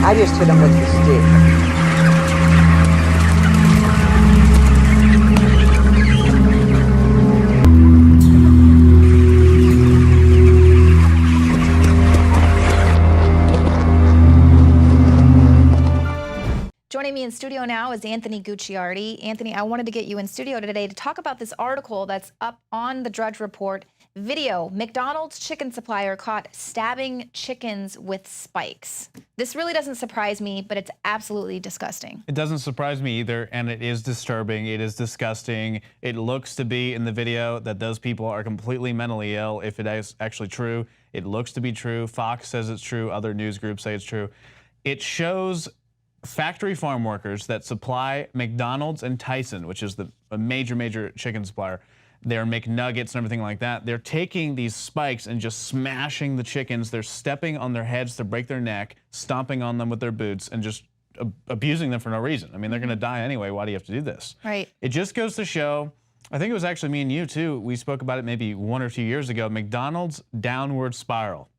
I just hit him with the stick. Joining me in studio now is Anthony Gucciardi. Anthony, I wanted to get you in studio today to talk about this article that's up on the Drudge Report video. McDonald's chicken supplier caught stabbing chickens with spikes. This really doesn't surprise me, but it's absolutely disgusting. It doesn't surprise me either, and it is disturbing. It is disgusting. It looks to be in the video that those people are completely mentally ill. If it is actually true, it looks to be true. Fox says it's true. Other news groups say it's true. It shows factory farm workers that supply McDonald's and Tyson, which is a major chicken supplier. They're McNuggets and everything like that. They're taking these spikes and just smashing the chickens. They're stepping on their heads to break their neck, stomping on them with their boots, and just abusing them for no reason. I mean, they're going to die anyway. Why do you have to do this? Right. It just goes to show, I think it was actually me and you too, we spoke about it maybe 1 or 2 years ago, McDonald's downward spiral.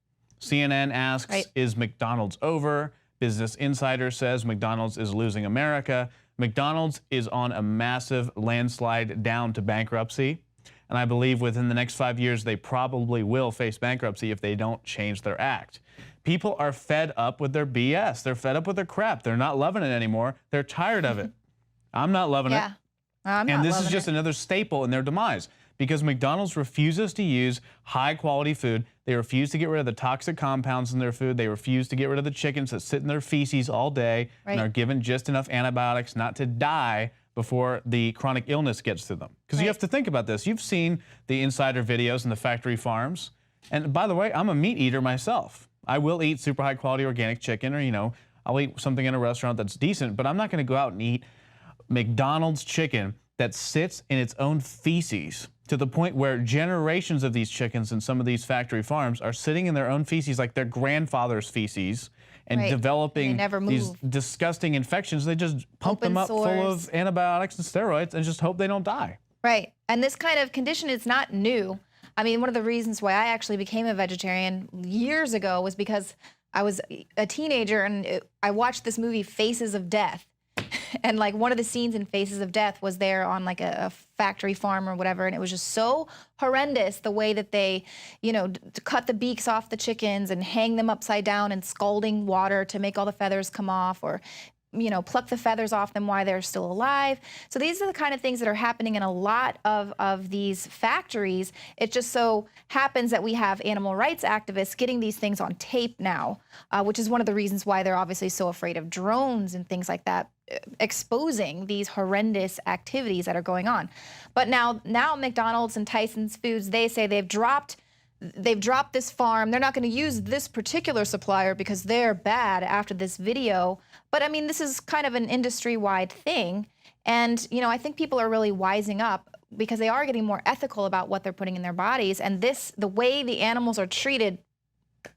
CNN asks, right, is McDonald's over? Business Insider says McDonald's is losing America. McDonald's is on a massive landslide down to bankruptcy. And I believe within the next 5 years, they probably will face bankruptcy if they don't change their act. People are fed up with their BS. They're fed up with their crap. They're not loving it anymore. They're tired of it. I'm not loving it. And this is just another staple in their demise, because McDonald's refuses to use high-quality food. They refuse to get rid of the toxic compounds in their food. They refuse to get rid of the chickens that sit in their feces all day, right, and are given just enough antibiotics not to die before the chronic illness gets to them. Because, right, you have to think about this. You've seen the insider videos in the factory farms. And by the way, I'm a meat eater myself. I will eat super high-quality organic chicken, or, you know, I'll eat something in a restaurant that's decent, but I'm not going to go out and eat McDonald's chicken that sits in its own feces, to the point where generations of these chickens in some of these factory farms are sitting in their own feces, like their grandfather's feces, and right, developing these disgusting infections. They just pump them up full of antibiotics and steroids and just hope they don't die. Right. And this kind of condition is not new. I mean, one of the reasons why I actually became a vegetarian years ago was because I was a teenager and I watched this movie, Faces of Death. And like one of the scenes in Faces of Death was there on like a factory farm or whatever, and it was just so horrendous the way that they, you know, cut the beaks off the chickens and hang them upside down in scalding water to make all the feathers come off, or, you know, pluck the feathers off them while they're still alive. So these are the kind of things that are happening in a lot of these factories. It just so happens that we have animal rights activists getting these things on tape now, which is one of the reasons why they're obviously so afraid of drones and things like that, exposing these horrendous activities that are going on. But now McDonald's and Tyson Foods, they say they've dropped this farm. They're not going to use this particular supplier because they're bad after this video. But I mean, this is kind of an industry-wide thing. And, you know, I think people are really wising up because they are getting more ethical about what they're putting in their bodies. And the way the animals are treated,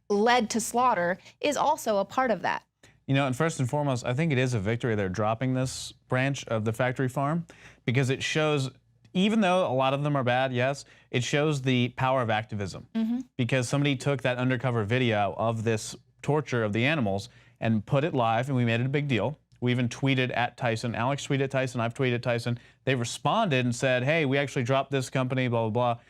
led to slaughter, is also a part of that. You know, and first and foremost, I think it is a victory they're dropping this branch of the factory farm, because it shows, even though a lot of them are bad, yes, it shows the power of activism. Because somebody took that undercover video of this torture of the animals and put it live, and we made it a big deal. We even tweeted at Tyson. Alex tweeted at Tyson. I've tweeted at Tyson. They responded and said, hey, we actually dropped this company, blah, blah, blah.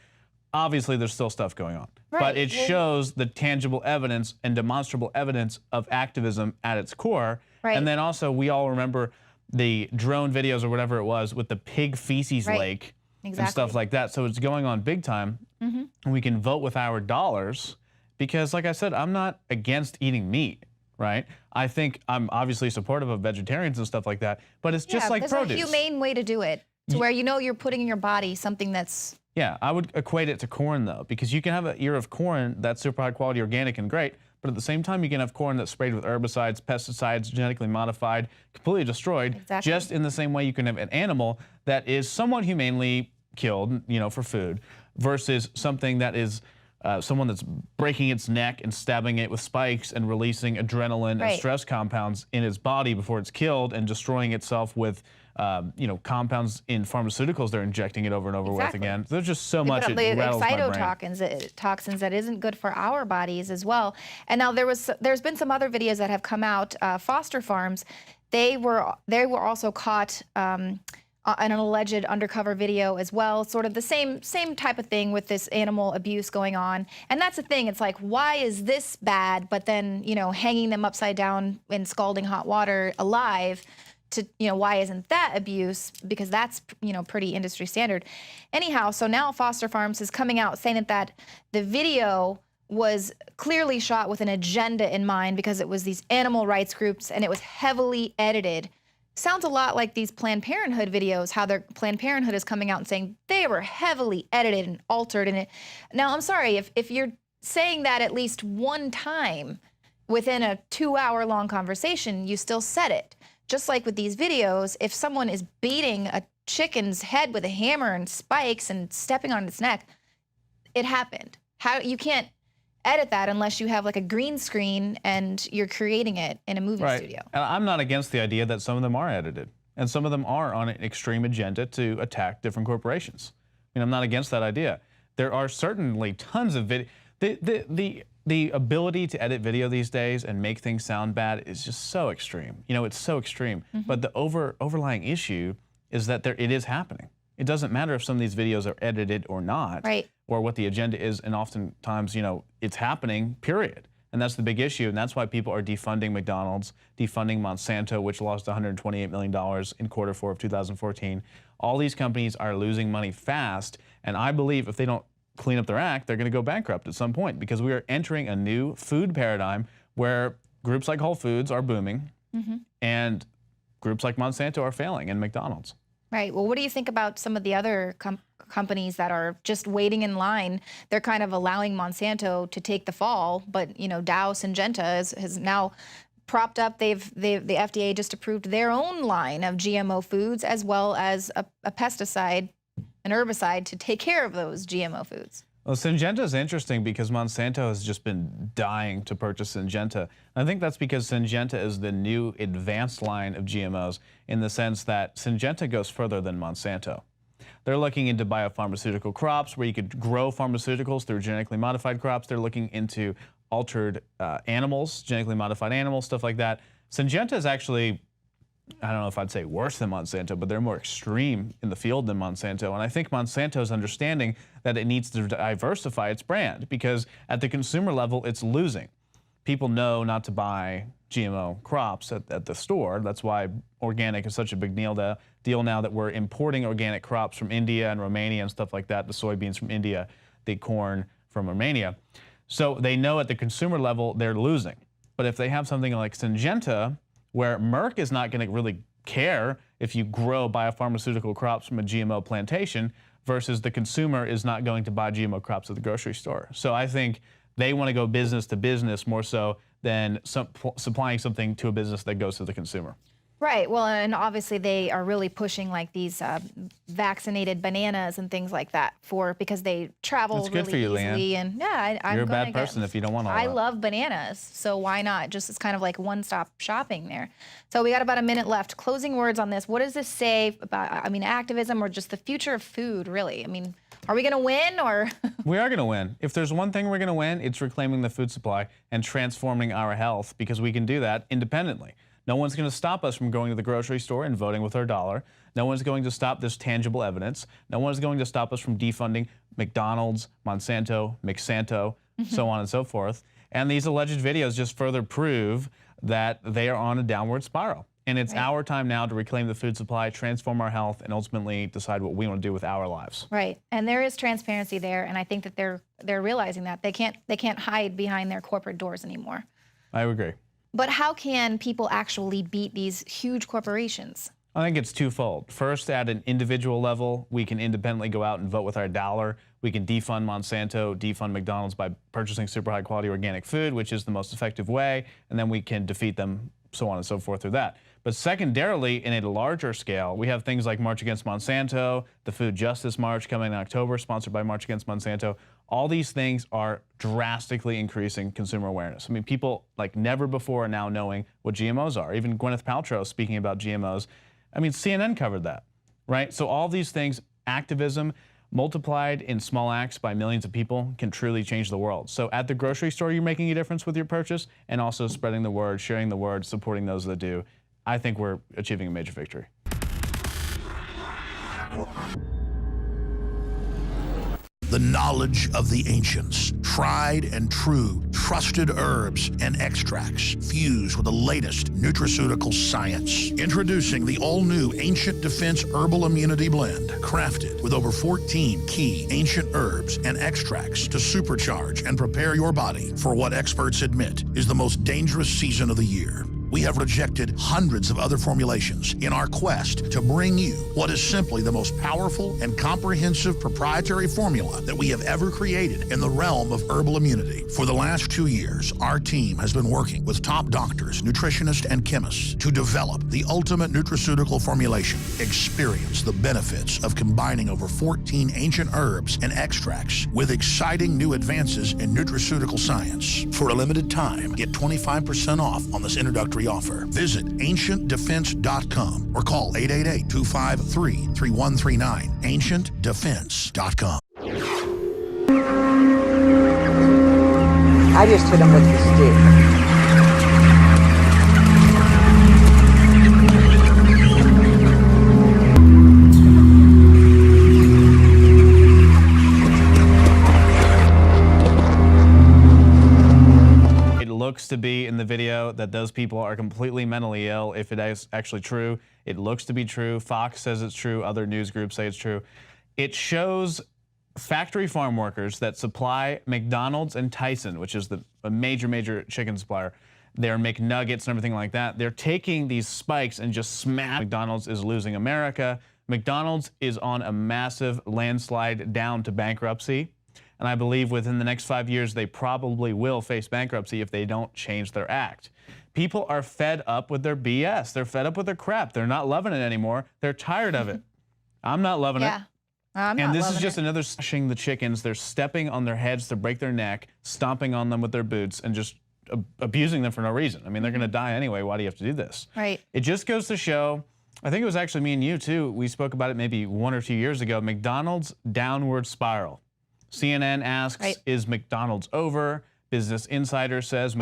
Obviously, there's still stuff going on. Right. But it shows the tangible evidence and demonstrable evidence of activism at its core. Right. And then also, we all remember the drone videos or whatever it was with the pig feces lake and stuff like that. So it's going on big time. And we can vote with our dollars because, like I said, I'm not against eating meat, right? I think I'm obviously supportive of vegetarians and stuff like that, but it's just like produce. There's a humane way to do it, to where you know you're putting in your body something that's... Yeah, I would equate it to corn, though, because you can have an ear of corn that's super high-quality, organic, and great, but at the same time, you can have corn that's sprayed with herbicides, pesticides, genetically modified, completely destroyed, just in the same way you can have an animal that is somewhat humanely killed, you know, for food, versus something that is someone that's breaking its neck and stabbing it with spikes and releasing adrenaline and stress compounds in its body before it's killed and destroying itself with compounds in pharmaceuticals they're injecting it over and over with again. There's just so much it the rattles my brain. excitotoxins that isn't good for our bodies as well. And now there's been some other videos that have come out. Foster farms, they were also caught an alleged undercover video as well, sort of the same type of thing with this animal abuse going on. And that's the thing, it's like, why is this bad, but then, hanging them upside down in scalding hot water alive, to, why isn't that abuse? Because that's, pretty industry standard. Anyhow, so now Foster Farms is coming out saying that the video was clearly shot with an agenda in mind because it was these animal rights groups and it was heavily edited. Sounds a lot like these Planned Parenthood videos, how their Planned Parenthood is coming out and saying they were heavily edited and altered in it. Now, I'm sorry, if you're saying that at least one time within a 2-hour-long conversation, you still said it. Just like with these videos, if someone is beating a chicken's head with a hammer and spikes and stepping on its neck, it happened. You can't edit that unless you have like a green screen and you're creating it in a movie studio. And I'm not against the idea that some of them are edited and some of them are on an extreme agenda to attack different corporations. I'm not against that idea. There are certainly tons of video. The ability to edit video these days and make things sound bad is just so extreme. It's so extreme. But the overlying issue is that it is happening. It doesn't matter if some of these videos are edited or not, or what the agenda is, and oftentimes, it's happening, period. And that's the big issue, and that's why people are defunding McDonald's, defunding Monsanto, which lost $128 million in Q4 of 2014. All these companies are losing money fast, and I believe if they don't clean up their act, they're going to go bankrupt at some point, because we are entering a new food paradigm where groups like Whole Foods are booming, and groups like Monsanto are failing, and McDonald's. Right. Well, what do you think about some of the other companies that are just waiting in line? They're kind of allowing Monsanto to take the fall, but Dow Syngenta has now propped up. The FDA just approved their own line of GMO foods, as well as a pesticide, an herbicide to take care of those GMO foods. Well, Syngenta is interesting because Monsanto has just been dying to purchase Syngenta. I think that's because Syngenta is the new advanced line of GMOs in the sense that Syngenta goes further than Monsanto. They're looking into biopharmaceutical crops where you could grow pharmaceuticals through genetically modified crops. They're looking into altered animals, genetically modified animals, stuff like that. Syngenta is actually, I don't know if I'd say worse than Monsanto, but they're more extreme in the field than Monsanto. And I think Monsanto is understanding that it needs to diversify its brand because at the consumer level, it's losing. People know not to buy GMO crops at the store. That's why organic is such a big deal now that we're importing organic crops from India and Romania and stuff like that, the soybeans from India, the corn from Romania. So they know at the consumer level, they're losing. But if they have something like Syngenta, where Merck is not going to really care if you grow biopharmaceutical crops from a GMO plantation versus the consumer is not going to buy GMO crops at the grocery store. So I think they want to go business to business more so than supplying something to a business that goes to the consumer. Right. Well, and obviously they are really pushing like these vaccinated bananas and things like that because they travel That's good really for you, easily. Leanne. And yeah, You're a bad person if you don't want all that. I love bananas, so why not? Just it's kind of like one-stop shopping there. So we got about a minute left. Closing words on this. What does this say about, activism or just the future of food, really? Are we going to win or? We are going to win. If there's one thing we're going to win, it's reclaiming the food supply and transforming our health because we can do that independently. No one's going to stop us from going to the grocery store and voting with our dollar. No one's going to stop this tangible evidence. No one's going to stop us from defunding McDonald's, Monsanto, McSanto, so on and so forth. And these alleged videos just further prove that they are on a downward spiral. And it's our time now to reclaim the food supply, transform our health, and ultimately decide what we want to do with our lives. Right. And there is transparency there, and I think that they're realizing that. They can't hide behind their corporate doors anymore. I agree. But how can people actually beat these huge corporations? I think it's twofold. First, at an individual level, we can independently go out and vote with our dollar. We can defund Monsanto, defund McDonald's by purchasing super high quality organic food, which is the most effective way, and then we can defeat them, so on and so forth through that. But secondarily, in a larger scale, we have things like March Against Monsanto, the Food Justice March coming in October, sponsored by March Against Monsanto. All these things are drastically increasing consumer awareness. People like never before are now knowing what GMOs are. Even Gwyneth Paltrow speaking about GMOs I mean, CNN covered that, right? So all these things, activism multiplied in small acts by millions of people, can truly change the world. So at the grocery store, you're making a difference with your purchase, and also spreading the word, sharing the word, supporting those that do. I think we're achieving a major victory. The knowledge of the ancients, tried and true, trusted herbs and extracts fused with the latest nutraceutical science. Introducing the all-new Ancient Defense Herbal Immunity Blend, crafted with over 14 key ancient herbs and extracts to supercharge and prepare your body for what experts admit is the most dangerous season of the year. We have rejected hundreds of other formulations in our quest to bring you what is simply the most powerful and comprehensive proprietary formula that we have ever created in the realm of herbal immunity. For the last 2 years, our team has been working with top doctors, nutritionists, and chemists to develop the ultimate nutraceutical formulation. Experience the benefits of combining over 14 ancient herbs and extracts with exciting new advances in nutraceutical science. For a limited time, get 25% off on this introductory offer. Visit ancientdefense.com or call 888-253-3139. ancientdefense.com. I just hit him with the stick. Looks to be in the video that those people are completely mentally ill. If it is actually true, it looks to be true. Fox says it's true. Other news groups say it's true. It shows factory farm workers that supply McDonald's and Tyson, which is a major chicken supplier. Their McNuggets and everything like that. They're taking these spikes and just smash. McDonald's is losing America. McDonald's is on a massive landslide down to bankruptcy. And I believe within the next 5 years, they probably will face bankruptcy if they don't change their act. People are fed up with their BS. They're fed up with their crap. They're not loving it anymore. They're tired of it. I'm not loving it. I'm not and this loving is just it. another smashing the chickens. They're stepping on their heads to break their neck, stomping on them with their boots, and just abusing them for no reason. I mean, they're going to die anyway. Why do you have to do this? Right. It just goes to show, I think it was actually me and you too, we spoke about it maybe 1 or 2 years ago, McDonald's downward spiral. CNN asks, is McDonald's over? Business Insider says.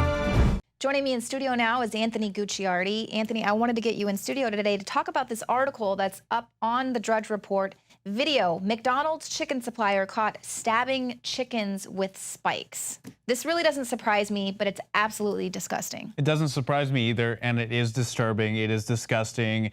Joining me in studio now is Anthony Gucciardi. Anthony, I wanted to get you in studio today to talk about this article that's up on the Drudge Report. Video, McDonald's chicken supplier caught stabbing chickens with spikes. This really doesn't surprise me, but it's absolutely disgusting. It doesn't surprise me either, and it is disturbing. It is disgusting.